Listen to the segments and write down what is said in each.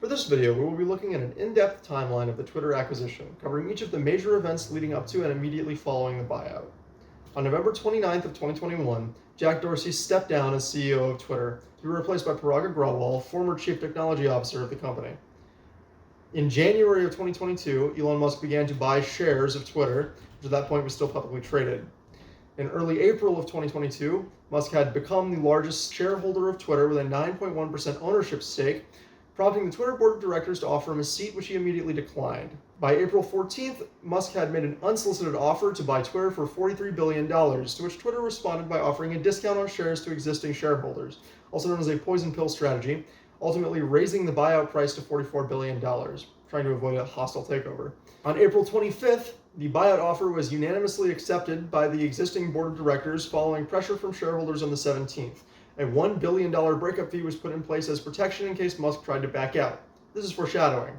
For this video, we will be looking at an in-depth timeline of the Twitter acquisition, covering each of the major events leading up to and immediately following the buyout. On November 29th of 2021, Jack Dorsey stepped down as CEO of Twitter to be replaced by Parag Agrawal, former Chief Technology Officer of the company. In January of 2022, Elon Musk began to buy shares of Twitter, which at that point was still publicly traded. In early April of 2022, Musk had become the largest shareholder of Twitter with a 9.1% ownership stake, prompting the Twitter board of directors to offer him a seat, which he immediately declined. By April 14th, Musk had made an unsolicited offer to buy Twitter for $43 billion, to which Twitter responded by offering a discount on shares to existing shareholders, also known as a poison pill strategy, ultimately raising the buyout price to $44 billion, trying to avoid a hostile takeover. On April 25th, the buyout offer was unanimously accepted by the existing board of directors following pressure from shareholders on the 17th. A $1 billion breakup fee was put in place as protection in case Musk tried to back out. This is foreshadowing.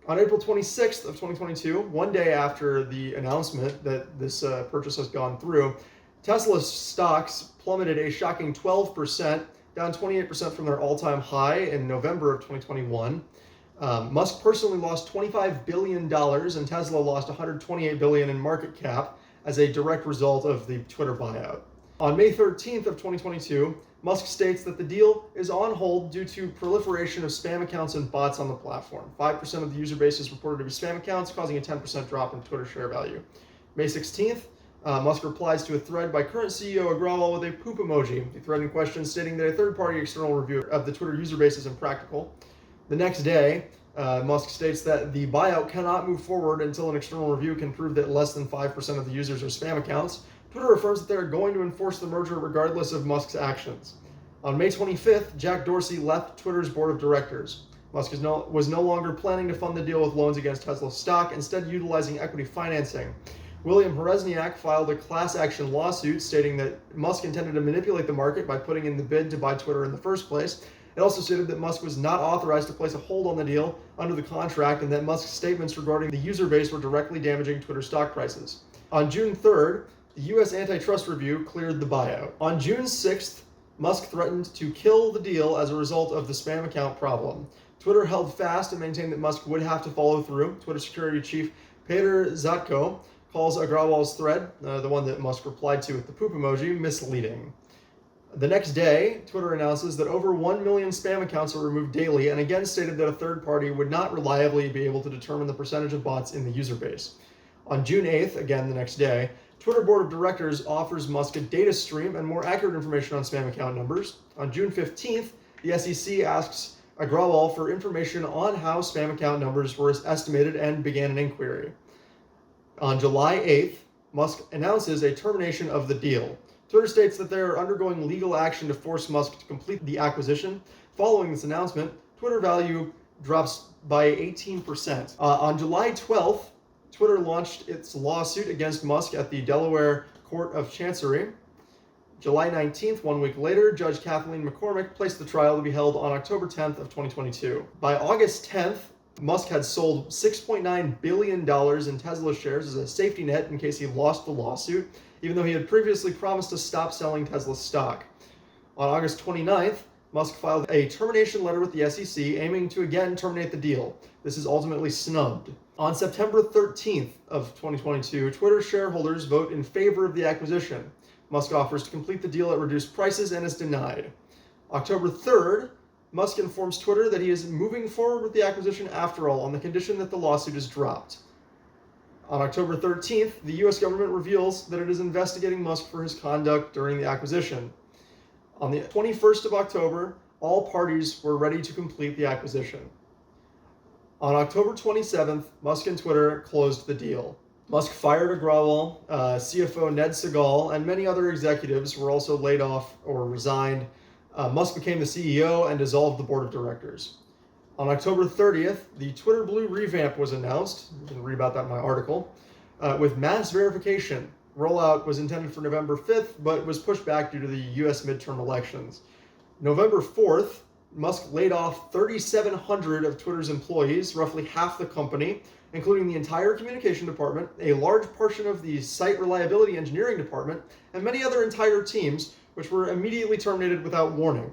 On April 26th of 2022, one day after the announcement that this purchase has gone through, Tesla's stocks plummeted a shocking 12%, down 28% from their all-time high in November of 2021. Musk personally lost $25 billion and Tesla lost $128 billion in market cap as a direct result of the Twitter buyout. On May 13th of 2022, Musk states that the deal is on hold due to proliferation of spam accounts and bots on the platform. 5% of the user base is reported to be spam accounts, causing a 10% drop in Twitter share value. May 16th, Musk replies to a thread by current CEO Agrawal with a poop emoji. The thread in question stating that a third-party external review of the Twitter user base is impractical. The next day, Musk states that the buyout cannot move forward until an external review can prove that less than 5% of the users are spam accounts. Twitter affirms that they are going to enforce the merger regardless of Musk's actions. On May 25th, Jack Dorsey left Twitter's board of directors. Musk was no longer planning to fund the deal with loans against Tesla stock, instead utilizing equity financing. William Herezniak filed a class action lawsuit stating that Musk intended to manipulate the market by putting in the bid to buy Twitter in the first place. It also stated that Musk was not authorized to place a hold on the deal under the contract and that Musk's statements regarding the user base were directly damaging Twitter stock prices. On June 3rd, the U.S. antitrust review cleared the buyout. On June 6th, Musk threatened to kill the deal as a result of the spam account problem. Twitter held fast and maintained that Musk would have to follow through. Twitter security chief Peter Zatko calls Agrawal's thread, the one that Musk replied to with the poop emoji, misleading. The next day, Twitter announces that over 1 million spam accounts are removed daily and again stated that a third party would not reliably be able to determine the percentage of bots in the user base. On June 8th, again the next day, Twitter board of directors offers Musk a data stream and more accurate information on spam account numbers. On June 15th, the SEC asks Agrawal for information on how spam account numbers were estimated and began an inquiry. On July 8th, Musk announces a termination of the deal. Twitter states that they are undergoing legal action to force Musk to complete the acquisition. Following this announcement, Twitter value drops by 18%. On July 12th, Twitter launched its lawsuit against Musk at the Delaware Court of Chancery. July 19th, 1 week later, Judge Kathleen McCormick placed the trial to be held on October 10th of 2022. By August 10th, Musk had sold $6.9 billion in Tesla shares as a safety net in case he lost the lawsuit, even though he had previously promised to stop selling Tesla stock. On August 29th, Musk filed a termination letter with the SEC aiming to again terminate the deal. This is ultimately snubbed. On September 13th of 2022, Twitter shareholders vote in favor of the acquisition. Musk offers to complete the deal at reduced prices and is denied. October 3rd, Musk informs Twitter that he is moving forward with the acquisition after all on the condition that the lawsuit is dropped. On October 13th, the US government reveals that it is investigating Musk for his conduct during the acquisition. On the 21st of October, all parties were ready to complete the acquisition. On October 27th, Musk and Twitter closed the deal. Musk fired Agrawal, CFO Ned Segal, and many other executives were also laid off or resigned. Musk became the CEO and dissolved the board of directors. On October 30th, the Twitter Blue revamp was announced. You can read about that in my article. With mass verification. Rollout was intended for November 5th, but was pushed back due to the US midterm elections. November 4th, Musk laid off 3,700 of Twitter's employees, roughly half the company, including the entire communication department, a large portion of the site reliability engineering department, and many other entire teams, which were immediately terminated without warning.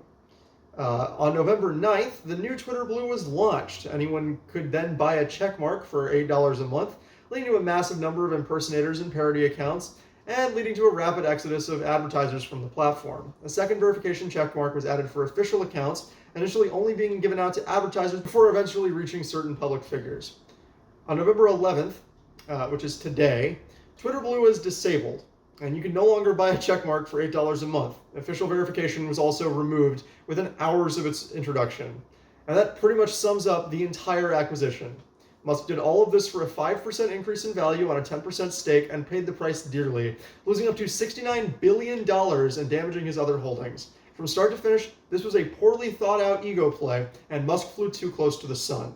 On November 9th, the new Twitter Blue was launched. Anyone could then buy a check mark for $8 a month, leading to a massive number of impersonators and parody accounts, and leading to a rapid exodus of advertisers from the platform. A second verification checkmark was added for official accounts, initially only being given out to advertisers before eventually reaching certain public figures. On November 11th, which is today, Twitter Blue was disabled, and you can no longer buy a checkmark for $8 a month. Official verification was also removed within hours of its introduction. And that pretty much sums up the entire acquisition. Musk did all of this for a 5% increase in value on a 10% stake and paid the price dearly, losing up to $69 billion and damaging his other holdings. From start to finish, this was a poorly thought out ego play, and Musk flew too close to the sun.